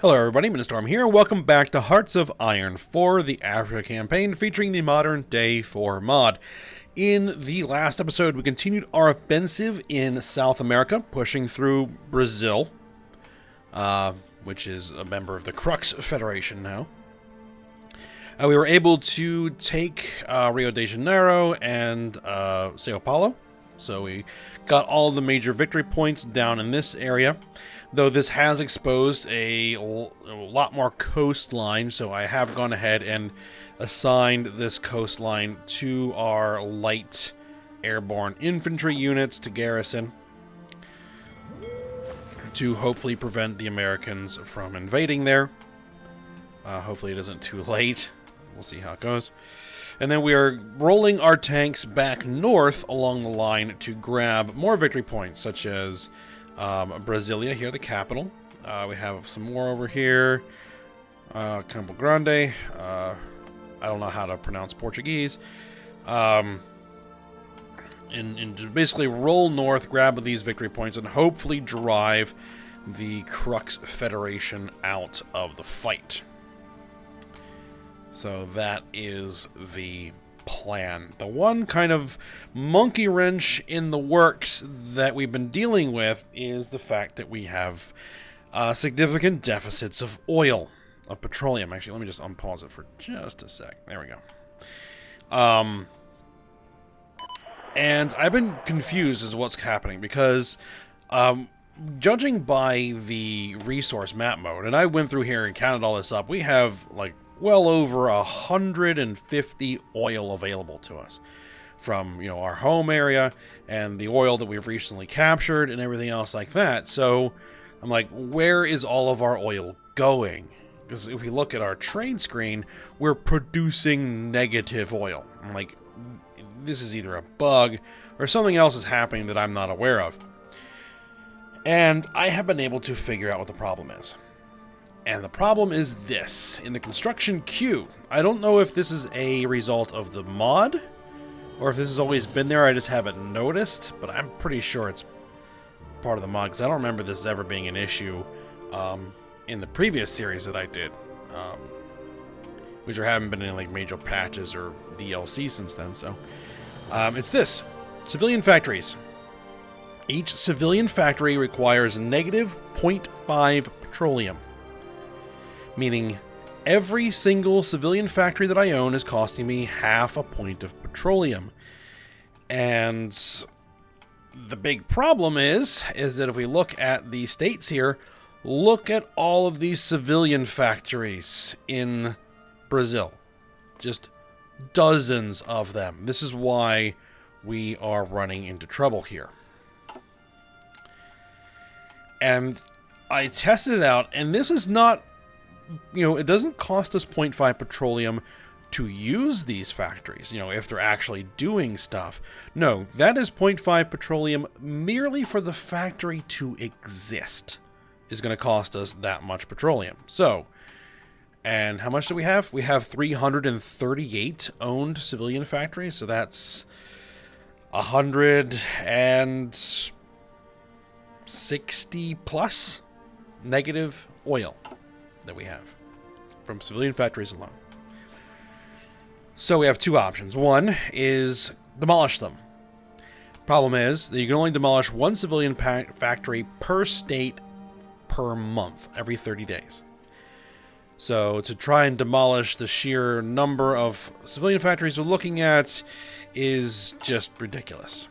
Hello everybody, Storm here. Welcome back to Hearts of Iron 4, the Africa campaign featuring the modern day 4 mod. In the last episode, we continued our offensive in South America, pushing through Brazil, which is a member of the Crux Federation now. We were able to take Rio de Janeiro and Sao Paulo, so we got all the major victory points down in this area. Though this has exposed a lot more coastline, so I have gone ahead and assigned this coastline to our light airborne infantry units to Garrison to hopefully prevent the Americans from invading there. Hopefully it isn't too late. We'll see how it goes. And then we are rolling our tanks back north along the line to grab more victory points, such as Brasilia here, the capital. We have some more over here. Campo Grande. I don't know how to pronounce Portuguese. And to basically roll north, grab these victory points, and hopefully drive the Crux Federation out of the fight. So that is the plan. The one kind of monkey wrench in the works that we've been dealing with is the fact that we have significant deficits of oil, of petroleum. Actually, let me just unpause it for just a sec. There we go. And I've been confused as to what's happening because judging by the resource map mode, and I went through here and counted all this up, we have like well over 150 oil available to us from, our home area and the oil that we've recently captured and everything else like that. So I'm like, where is all of our oil going? Because if we look at our trade screen, we're producing negative oil. I'm like, this is either a bug or something else is happening that I'm not aware of. And I have been able to figure out what the problem is. And the problem is this. In the construction queue, I don't know if this is a result of the mod, or if this has always been there, I just haven't noticed, but I'm pretty sure it's part of the mod, because I don't remember this ever being an issue in the previous series that I did, which there haven't been any like major patches or DLC since then, so it's this. Civilian factories. Each civilian factory requires negative 0.5 petroleum. Meaning every single civilian factory that I own is costing me half a point of petroleum. And the big problem is that if we look at the states here, look at all of these civilian factories in Brazil. Just dozens of them. This is why we are running into trouble here. And I tested it out, and this is not, it doesn't cost us 0.5 petroleum to use these factories, if they're actually doing stuff. No, that is 0.5 petroleum merely for the factory to exist is going to cost us that much petroleum. So, and how much do we have? We have 338 owned civilian factories, so that's 160 plus negative oil that we have from civilian factories alone. So we have two options. One is demolish them. Problem is that you can only demolish one civilian factory per state per month, every 30 days. So to try and demolish the sheer number of civilian factories we're looking at is just ridiculous.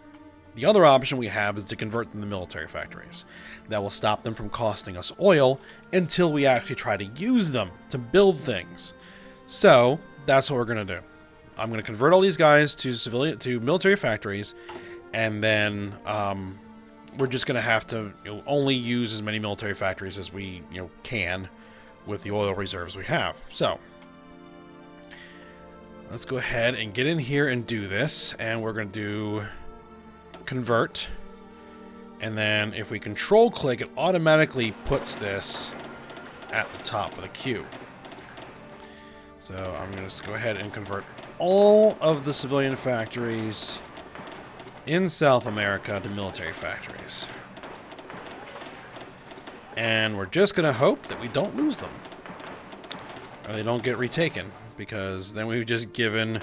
The other option we have is to convert them to military factories. That will stop them from costing us oil until we actually try to use them to build things. So that's what we're going to do. I'm going to convert all these guys to military factories, and then we're just going to have to only use as many military factories as we can with the oil reserves we have. So let's go ahead and get in here and do this, and we're going to do convert, and then if we control click, it automatically puts this at the top of the queue. So I'm going to just go ahead and convert all of the civilian factories in South America to military factories. And we're just going to hope that we don't lose them. Or they don't get retaken. Because then we've just given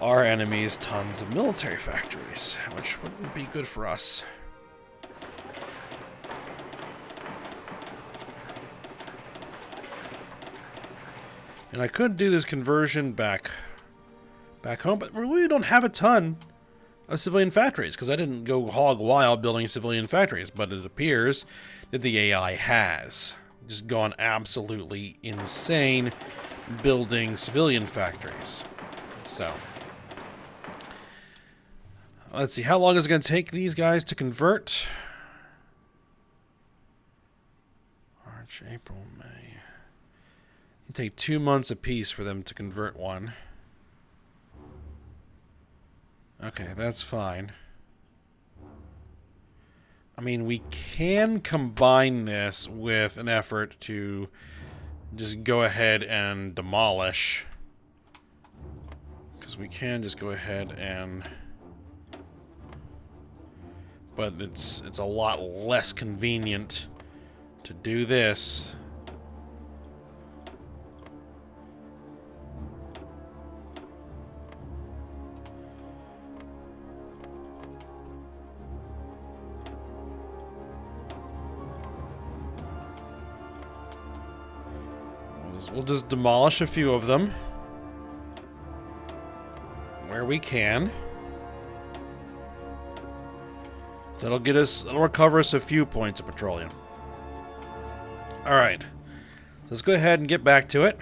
our enemies tons of military factories. Which wouldn't be good for us. And I could do this conversion back home, but we really don't have a ton of civilian factories, because I didn't go hog wild building civilian factories, but it appears that the AI has just gone absolutely insane building civilian factories. So, let's see, how long is it going to take these guys to convert? March, April, May. It'd take 2 months apiece for them to convert one. Okay, that's fine. I mean, we can combine this with an effort to just go ahead and demolish. Because we can just go ahead and... But it's a lot less convenient to do this. We'll just demolish a few of them where we can. That'll recover us a few points of petroleum. Alright. Let's go ahead and get back to it.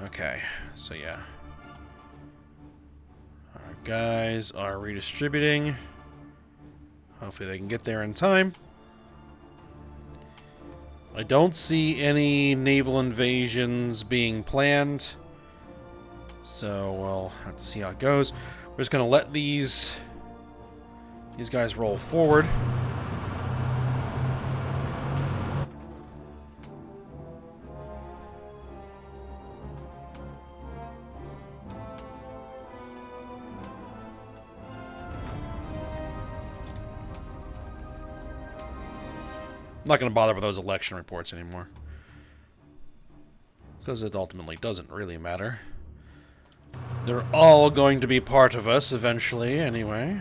Okay, so yeah. Our guys are redistributing. Hopefully they can get there in time. I don't see any naval invasions being planned. So we'll have to see how it goes. We're just going to let these guys roll forward. I'm not going to bother with those election reports anymore. Because it ultimately doesn't really matter. They're all going to be part of us eventually, anyway.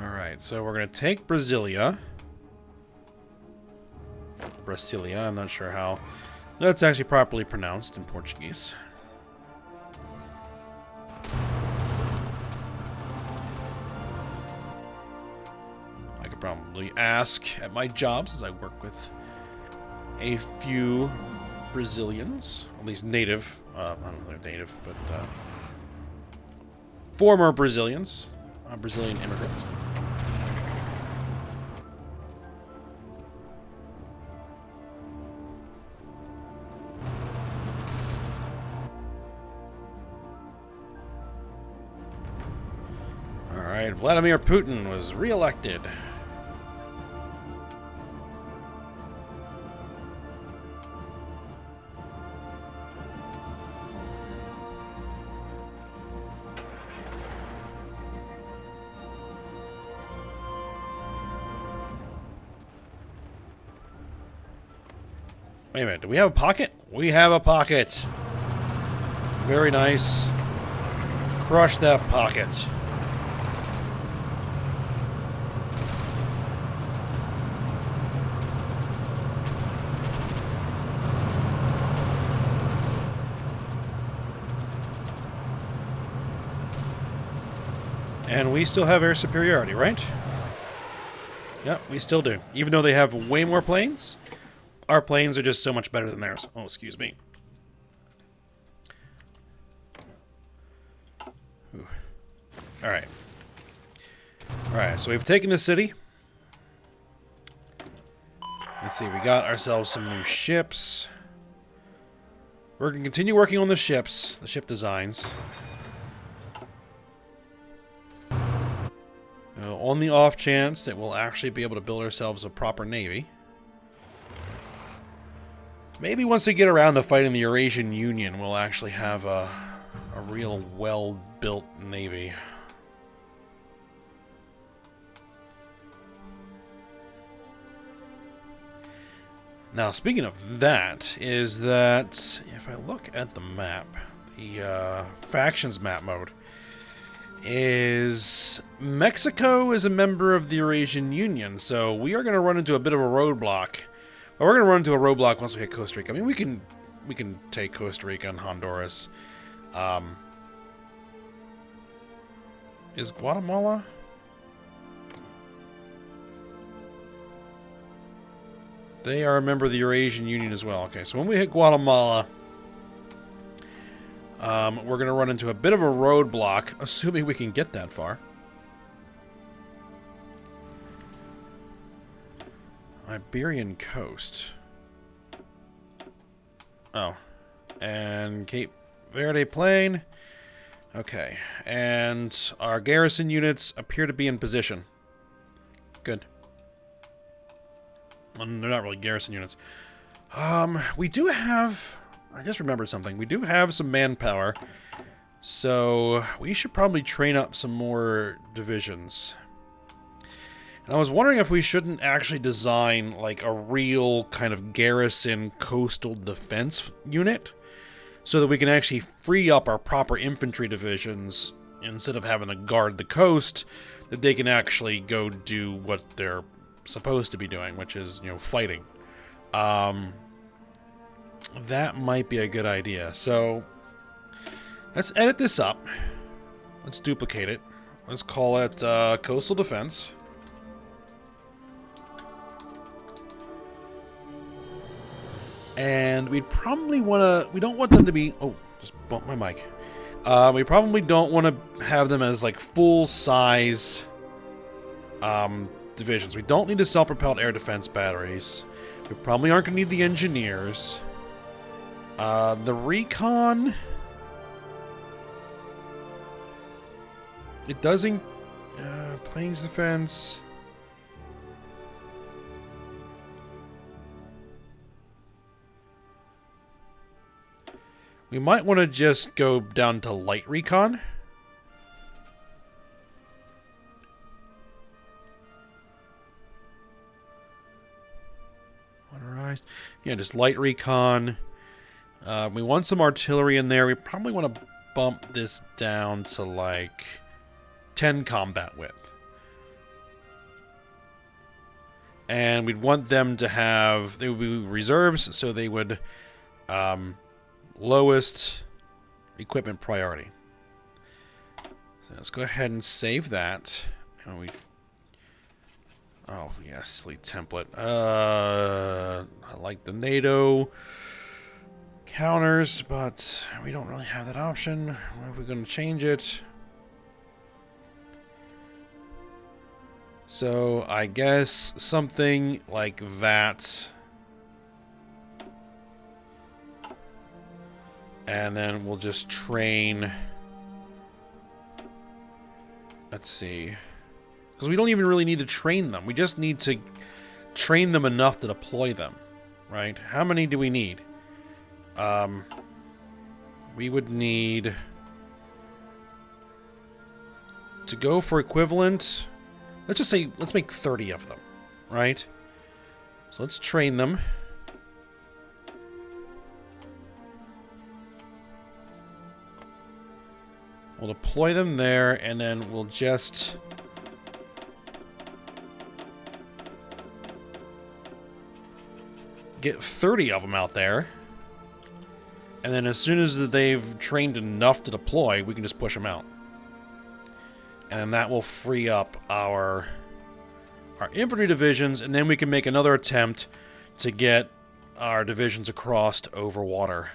Alright, so we're going to take Brasilia. Brasilia, I'm not sure how that's actually properly pronounced in Portuguese. I could probably ask at my job, since I work with a few Brazilians, at least native, I don't know if they're native, but former Brazilians, Brazilian immigrants. Alright, Vladimir Putin was re-elected. Wait a minute, do we have a pocket? We have a pocket. Very nice. Crush that pocket. And we still have air superiority, right? Yep, we still do. Even though they have way more planes, our planes are just so much better than theirs. Oh, excuse me. Alright. Alright, so we've taken the city. Let's see, we got ourselves some new ships. We're going to continue working on the ships, the ship designs. So on the off chance that we'll actually be able to build ourselves a proper navy. Maybe once we get around to fighting the Eurasian Union, we'll actually have a real well-built navy. Now, speaking of that, is that if I look at the map, the factions map mode, is Mexico is a member of the Eurasian Union, so we are going to run into a bit of a roadblock. Well, we're going to run into a roadblock once we hit Costa Rica. I mean, we can take Costa Rica and Honduras. Is Guatemala? They are a member of the Eurasian Union as well. Okay, so when we hit Guatemala, we're going to run into a bit of a roadblock, assuming we can get that far. Iberian coast. Oh. And Cape Verde Plain. Okay. And our garrison units appear to be in position. Good. Well, they're not really garrison units. We do have... I just remembered something. We do have some manpower. So we should probably train up some more divisions. And I was wondering if we shouldn't actually design like a real kind of garrison coastal defense unit so that we can actually free up our proper infantry divisions instead of having to guard the coast, that they can actually go do what they're supposed to be doing, which is, you know, fighting. That might be a good idea. So let's edit this up. Let's duplicate it. Let's call it coastal defense. And we'd probably want to... We don't want them to be... Oh, just bumped my mic. We probably don't want to have them as, like, full-size divisions. We don't need the self-propelled air defense batteries. We probably aren't going to need the engineers. The recon... It doesn't... planes defense... We might want to just go down to light recon. Motorized. Yeah, just light recon. We want some artillery in there. We probably want to bump this down to like 10 combat width. And we'd want them to have... They would be reserves, so they would... lowest equipment priority. So let's go ahead and save that. And oh, yeah, silly template. I like the NATO counters, but we don't really have that option. What if we're going to change it? So I guess something like that. And then we'll just train... Let's see. Because we don't even really need to train them. We just need to train them enough to deploy them. Right? How many do we need? We would need... To go for equivalent... Let's just say, let's make 30 of them. Right? So let's train them. We'll deploy them there, and then we'll just... get 30 of them out there. And then as soon as they've trained enough to deploy, we can just push them out. And then that will free up our infantry divisions, and then we can make another attempt to get our divisions across over water.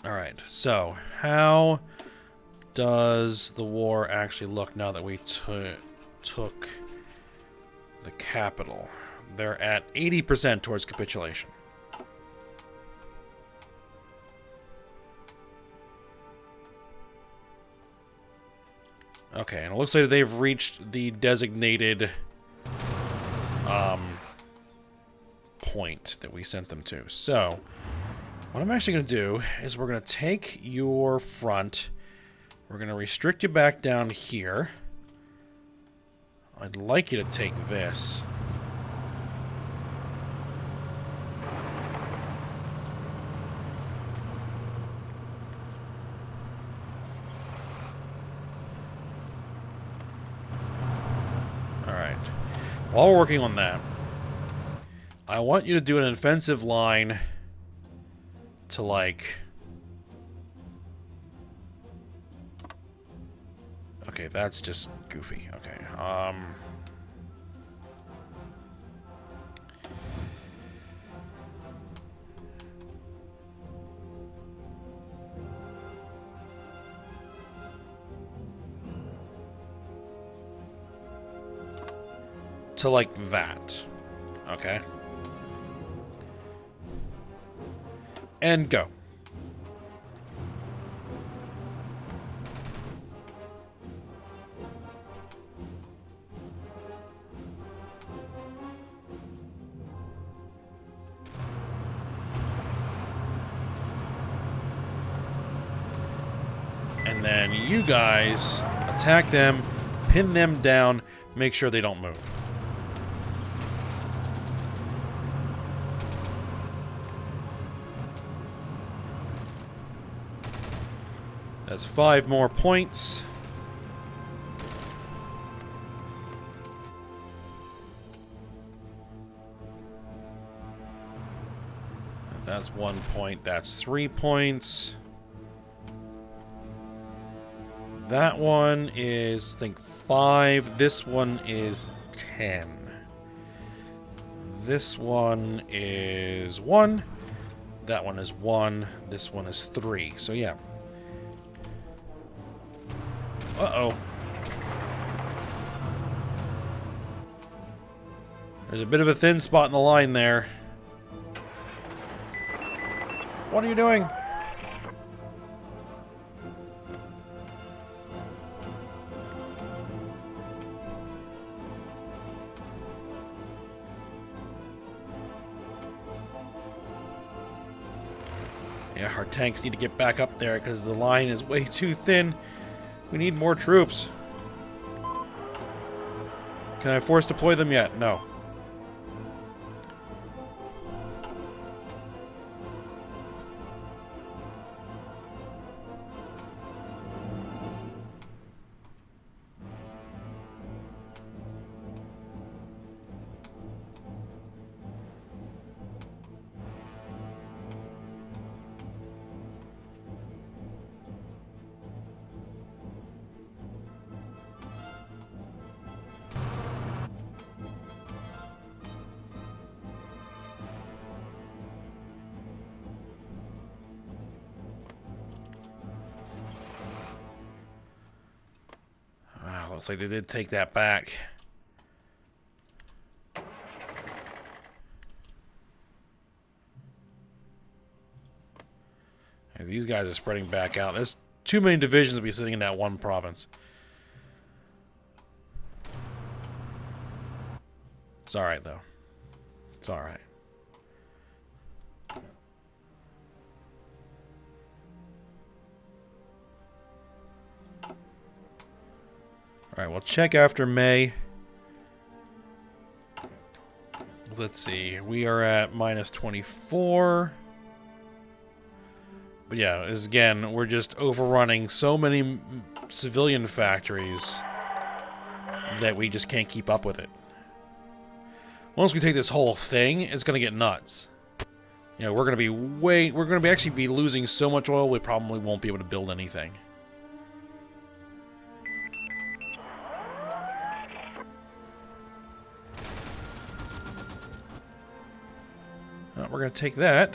Alright, so how does the war actually look now that we took the capital? They're at 80% towards capitulation. Okay, and it looks like they've reached the designated point that we sent them to. So, what I'm actually going to do is we're going to take your front. We're going to restrict you back down here. I'd like you to take this. Alright. While we're working on that, I want you to do an offensive line to, like... Okay, that's just goofy. Okay, to, like, that. Okay. And go. And then you guys attack them, pin them down, make sure they don't move. That's 5 more points. That's 1 point. That's 3 points. That one is, I think, 5. This one is 10. This one is 1. That one is 1. This one is 3. So, yeah. Uh-oh. There's a bit of a thin spot in the line there. What are you doing? Yeah, our tanks need to get back up there because the line is way too thin. We need more troops. Can I force deploy them yet? No. Looks like they did take that back. And these guys are spreading back out. There's too many divisions to be sitting in that one province. It's alright, though. It's alright. Alright, we'll check after May. Let's see. We are at minus 24. But yeah, again, we're just overrunning so many civilian factories that we just can't keep up with it. Once we take this whole thing, it's gonna get nuts. You know, we're gonna actually be losing so much oil we probably won't be able to build anything. We're going to take that.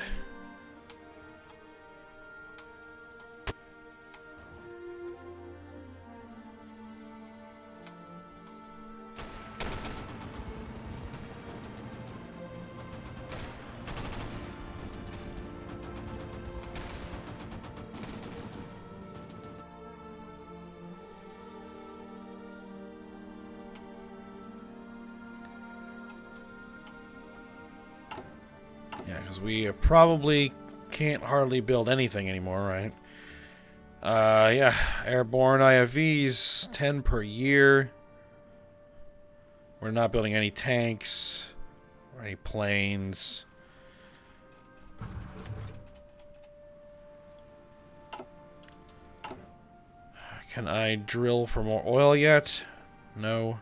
Yeah, because we probably can't hardly build anything anymore, right? Yeah, airborne IFVs, 10 per year. We're not building any tanks or any planes. Can I drill for more oil yet? No.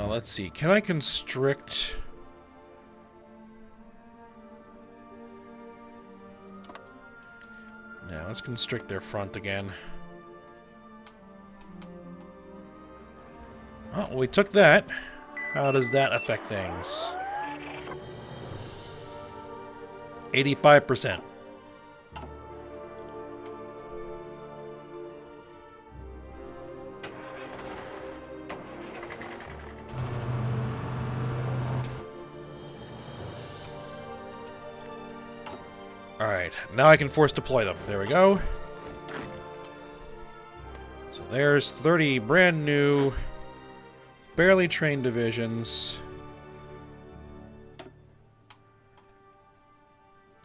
Let's see. Can I constrict... Yeah, let's constrict their front again. Oh, well, we took that. How does that affect things? 85%. Alright, now I can force deploy them. There we go. So there's 30 brand new, barely trained divisions.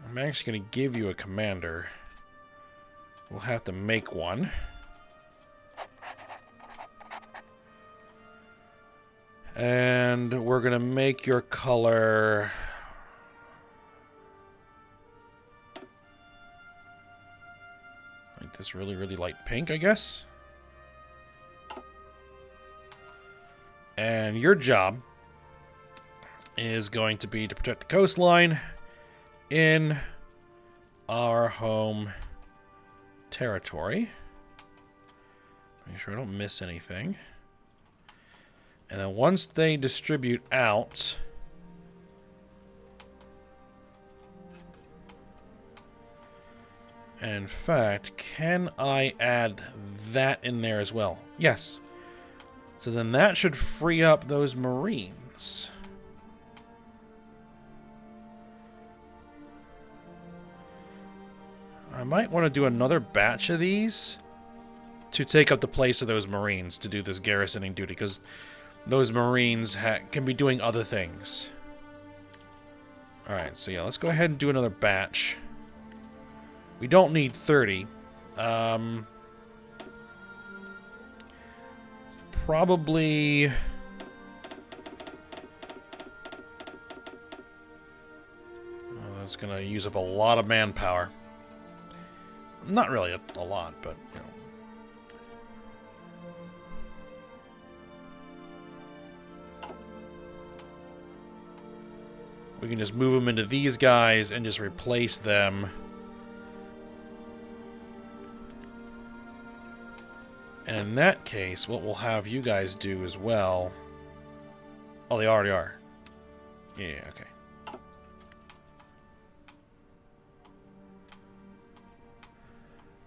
I'm actually going to give you a commander. We'll have to make one. And we're going to make your color... this really, really light pink, I guess. And your job is going to be to protect the coastline in our home territory. Make sure I don't miss anything. And then once they distribute out... And in fact, can I add that in there as well? Yes. So then that should free up those Marines. I might want to do another batch of these to take up the place of those Marines to do this garrisoning duty, because those Marines can be doing other things. Alright, so yeah, let's go ahead and do another batch. We don't need 30. Probably... Oh, that's going to use up a lot of manpower. Not really a lot, but, you know. We can just move them into these guys and just replace them. And in that case, what we'll have you guys do as well... Oh, they already are. Yeah, okay.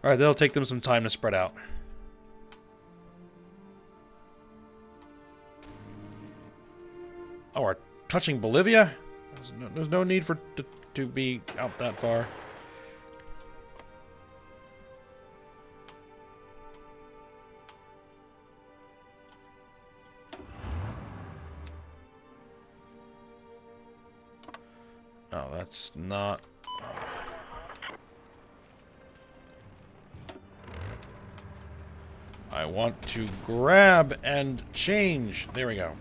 Alright, that'll take them some time to spread out. Oh, we're touching Bolivia? There's no need for to be out that far. Oh, that's not... I want to grab and change. There we go.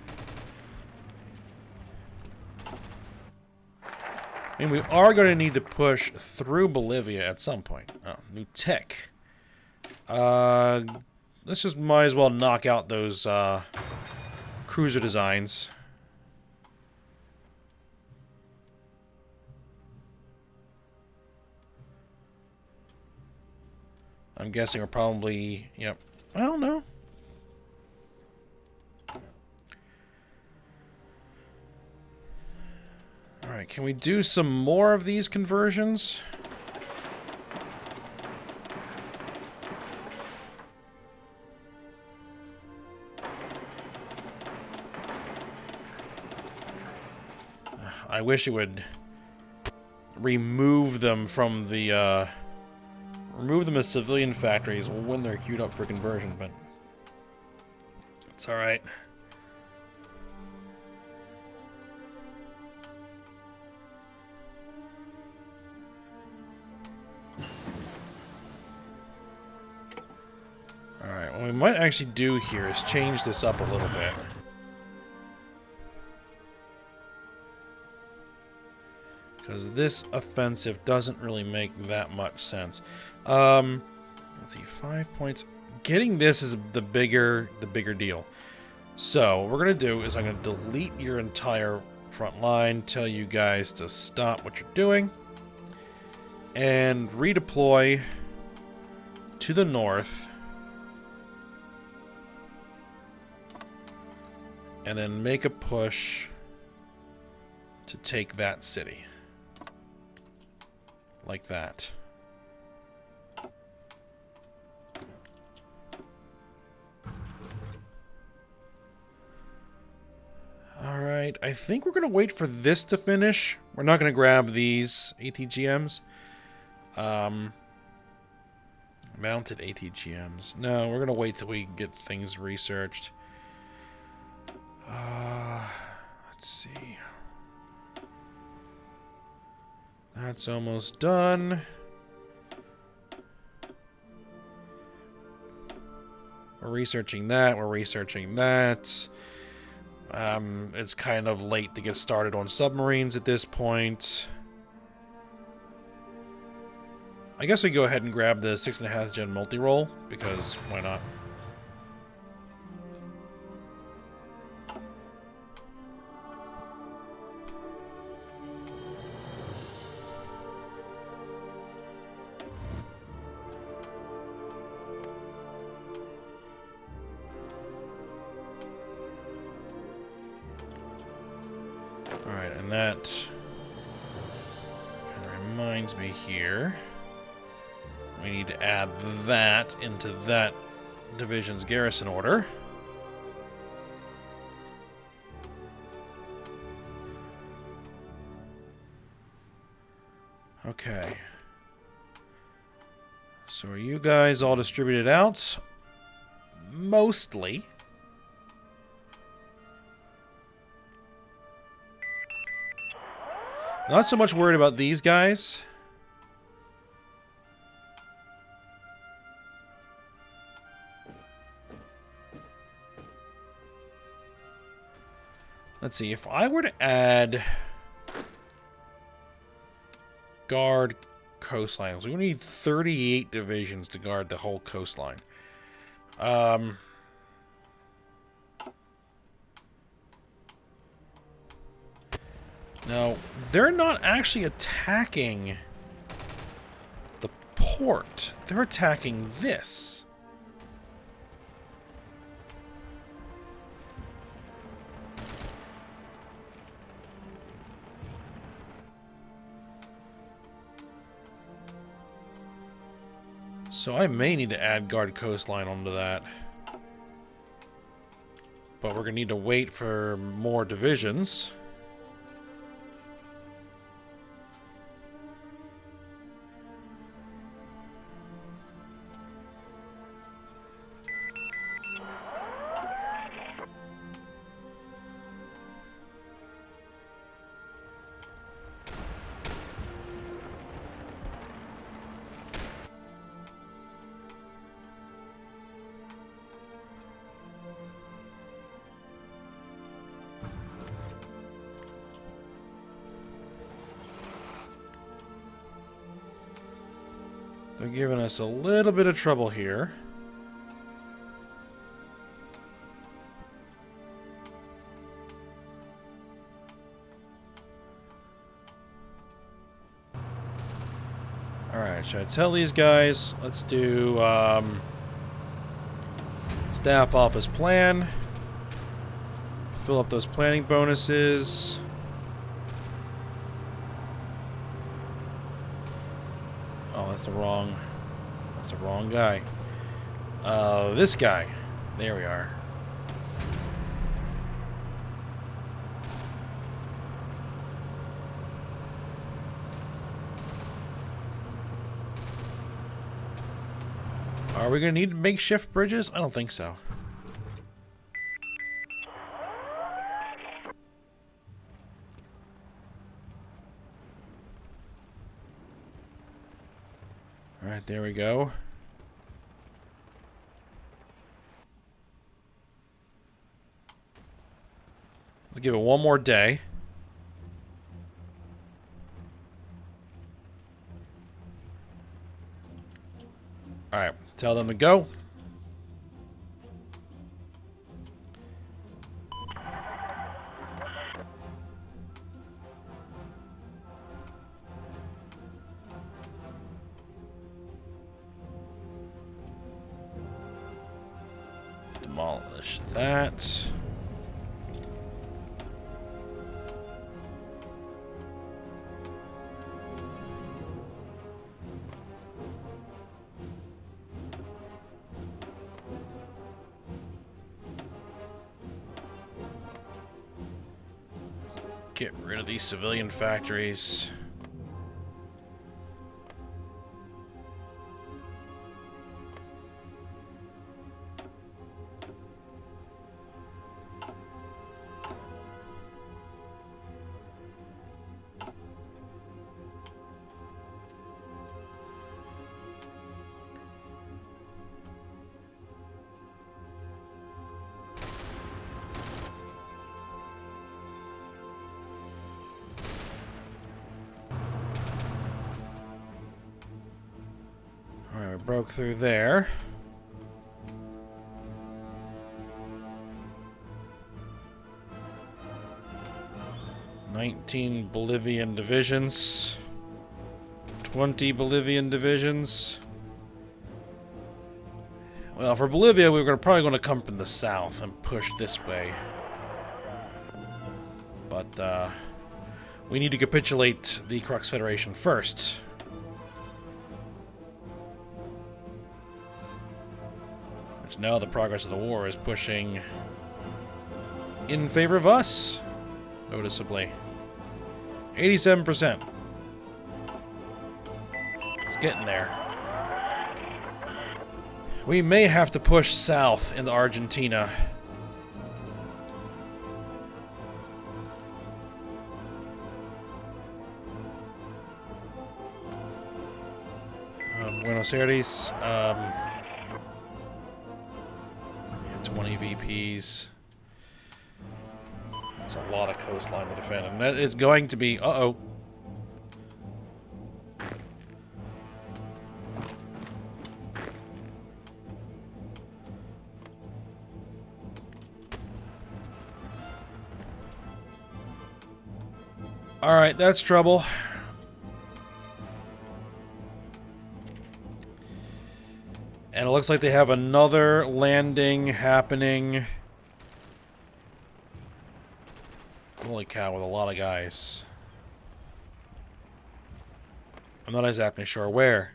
I mean, we are going to need to push through Bolivia at some point. Oh, new tech. Let's just might as well knock out those cruiser designs. I'm guessing we're probably... Yep. I don't know. Alright, can we do some more of these conversions? I wish it would remove them from the, remove them as civilian factories when they're queued up for conversion, but it's alright. Alright, what we might actually do here is change this up a little bit. Because this offensive doesn't really make that much sense. Let's see, 5 points. Getting this is the bigger deal. So what we're gonna do is I'm gonna delete your entire front line, tell you guys to stop what you're doing, and redeploy to the north, and then make a push to take that city. Like that. Alright, I think we're going to wait for this to finish. We're not going to grab these ATGMs. Mounted ATGMs. No, we're going to wait till we get things researched. Let's see. That's almost done. We're researching that. We're researching that. It's kind of late to get started on submarines at this point. I guess we go ahead and grab the 6.5 gen multi-roll, because why not? Alright, and that kind of reminds me here. We need to add that into that division's garrison order. Okay. So are you guys all distributed out? Mostly. Not so much worried about these guys. Let's see, if I were to add guard coastlines, we would need 38 divisions to guard the whole coastline. Now, they're not actually attacking the port. They're attacking this. So I may need to add guard coastline onto that. But we're going to need to wait for more divisions. They're giving us a little bit of trouble here. Alright, should I tell these guys? Let's do staff office plan. Fill up those planning bonuses. Oh, that's the wrong guy. This guy. There we are. Are we going to need makeshift bridges? I don't think so. Alright, there we go. Let's give it one more day. Alright, tell them to go. Demolish that. Get rid of these civilian factories. Alright, we broke through there. "19 Bolivian divisions. 20 Bolivian divisions. Well, for Bolivia, we were probably going to come from the south and push this way. But, we need to capitulate the Crux Federation first. Which now the progress of the war is pushing in favor of us, noticeably. 87%. It's getting there. We may have to push south into Argentina. Buenos Aires, 20 VPs. That's a lot of coastline to defend, and that is going to be... Uh-oh. Alright, that's trouble. And it looks like they have another landing happening. Holy cow, with a lot of guys. I'm not exactly sure where.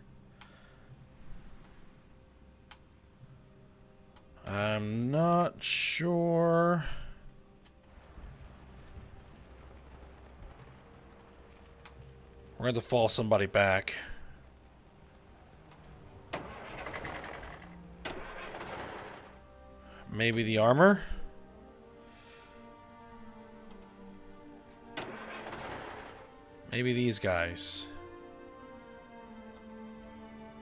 I'm not sure. We're going to fall somebody back. Maybe the armor? Maybe these guys.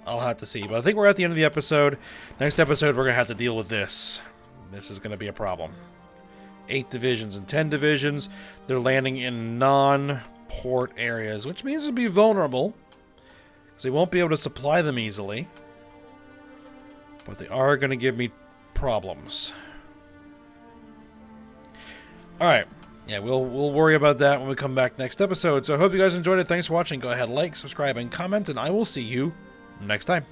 I'll have to see. But I think we're at the end of the episode. Next episode, we're going to have to deal with this. This is going to be a problem. 8 divisions and 10 divisions. They're landing in non-port areas, which means they'll be vulnerable. Because they won't be able to supply them easily. But they are going to give me problems. Alright. Yeah, we'll worry about that when we come back next episode. So I hope you guys enjoyed it. Thanks for watching. Go ahead, like, subscribe, and comment, and I will see you next time.